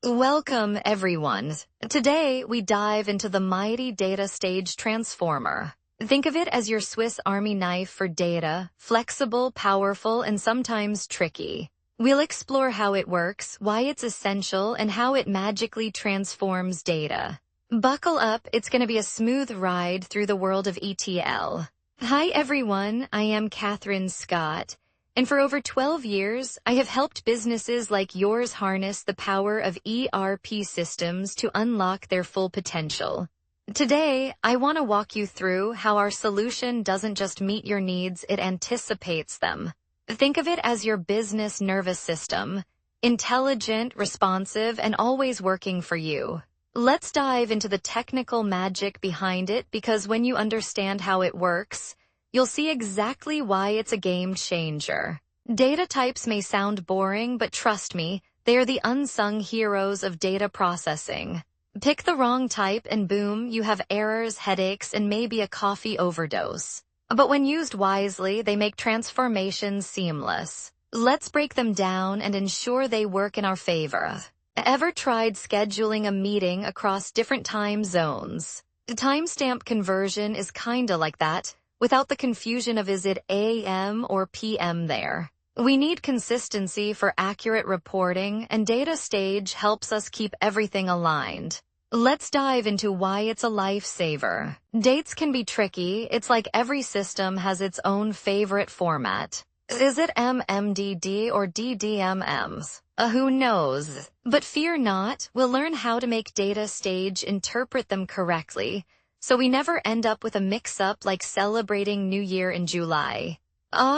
Welcome, everyone. Today, we dive into the mighty DataStage Transformer. Think of it as your Swiss Army knife for data, flexible, powerful, and sometimes tricky. We'll explore how it works, why it's essential, and how it magically transforms data. Buckle up, it's going to be a smooth ride through the world of ETL. Hi, everyone. I am Catherine Scott. And for over 12 years, I have helped businesses like yours harness the power of ERP systems to unlock their full potential. Today, I want to walk you through how our solution doesn't just meet your needs, it anticipates them. Think of it as your business nervous system, intelligent, responsive, and always working for you. Let's dive into the technical magic behind it, because when you understand how it works, you'll see exactly why it's a game changer. Data types may sound boring, but trust me, they are the unsung heroes of data processing. Pick the wrong type and boom, you have errors, headaches, and maybe a coffee overdose. But when used wisely, they make transformations seamless. Let's break them down and ensure they work in our favor. Ever tried scheduling a meeting across different time zones? The timestamp conversion is kinda like that, without the confusion of is it AM or PM there. We need consistency for accurate reporting, and DataStage helps us keep everything aligned. Let's dive into why it's a lifesaver. Dates can be tricky. It's like every system has its own favorite format. Is it MMDD or DDMMs? Who knows? But fear not, we'll learn how to make DataStage interpret them correctly, so we never end up with a mix-up like celebrating New Year in July.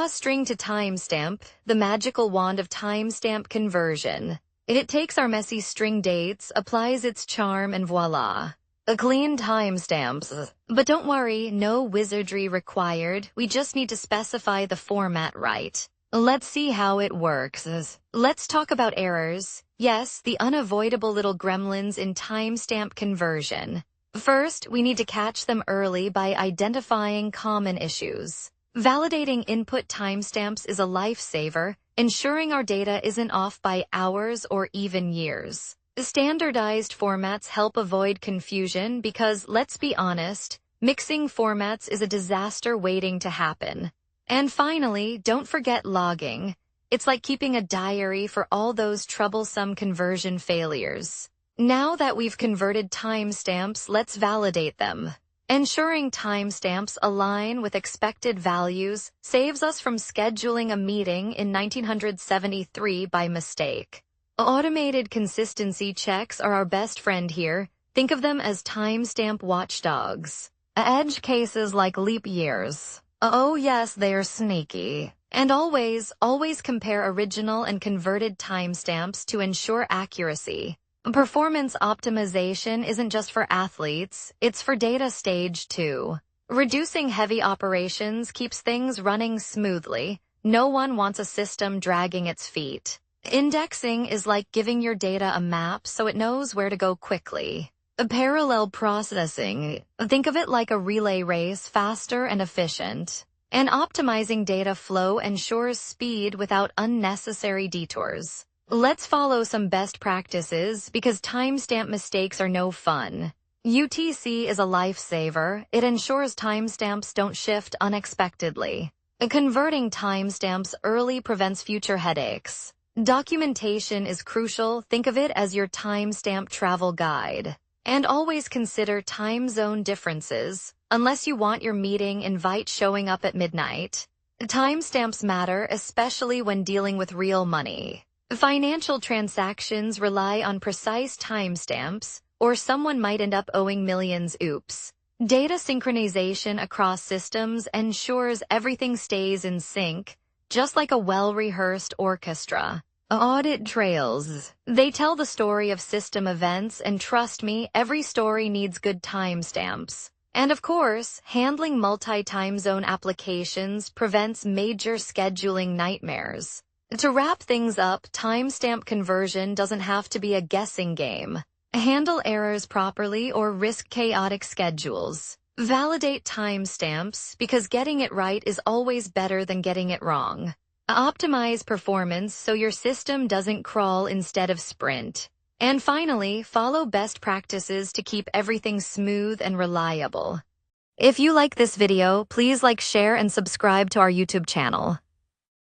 String to timestamp, the magical wand of timestamp conversion. It takes our messy string dates, applies its charm, and voila. A clean timestamps. But don't worry, no wizardry required. We just need to specify the format right. Let's see how it works. Let's talk about errors. Yes, the unavoidable little gremlins in timestamp conversion. First, we need to catch them early by identifying common issues. Validating input timestamps is a lifesaver, ensuring our data isn't off by hours or even years. Standardized formats help avoid confusion because, let's be honest, mixing formats is a disaster waiting to happen. And finally, don't forget logging. It's like keeping a diary for all those troublesome conversion failures. Now that we've converted timestamps, let's validate them. Ensuring timestamps align with expected values saves us from scheduling a meeting in 1973 by mistake. Automated consistency checks are our best friend here. Think of them as timestamp watchdogs. Edge cases like leap years. Oh yes, they're sneaky. And always compare original and converted timestamps to ensure accuracy. Performance optimization isn't just for athletes, it's for DataStage too. Reducing heavy operations keeps things running smoothly. No one wants a system dragging its feet. Indexing is like giving your data a map so it knows where to go quickly. Parallel processing, think of it like a relay race, faster and efficient. And optimizing data flow ensures speed without unnecessary detours. Let's follow some best practices because timestamp mistakes are no fun. UTC is a lifesaver. It ensures timestamps don't shift unexpectedly. Converting timestamps early prevents future headaches. Documentation is crucial. Think of it as your timestamp travel guide. And always consider time zone differences, unless you want your meeting invite showing up at midnight. Timestamps matter, especially when dealing with real money. Financial transactions rely on precise timestamps, or someone might end up owing millions. Oops. Data synchronization across systems ensures everything stays in sync, just like a well-rehearsed orchestra. Audit trails. They tell the story of system events, and trust me, every story needs good timestamps. And of course, handling multi-time zone applications prevents major scheduling nightmares. To wrap things up, timestamp conversion doesn't have to be a guessing game. Handle errors properly or risk chaotic schedules. Validate timestamps because getting it right is always better than getting it wrong. Optimize performance so your system doesn't crawl instead of sprint. And finally, follow best practices to keep everything smooth and reliable. If you like this video, please like, share, and subscribe to our YouTube channel.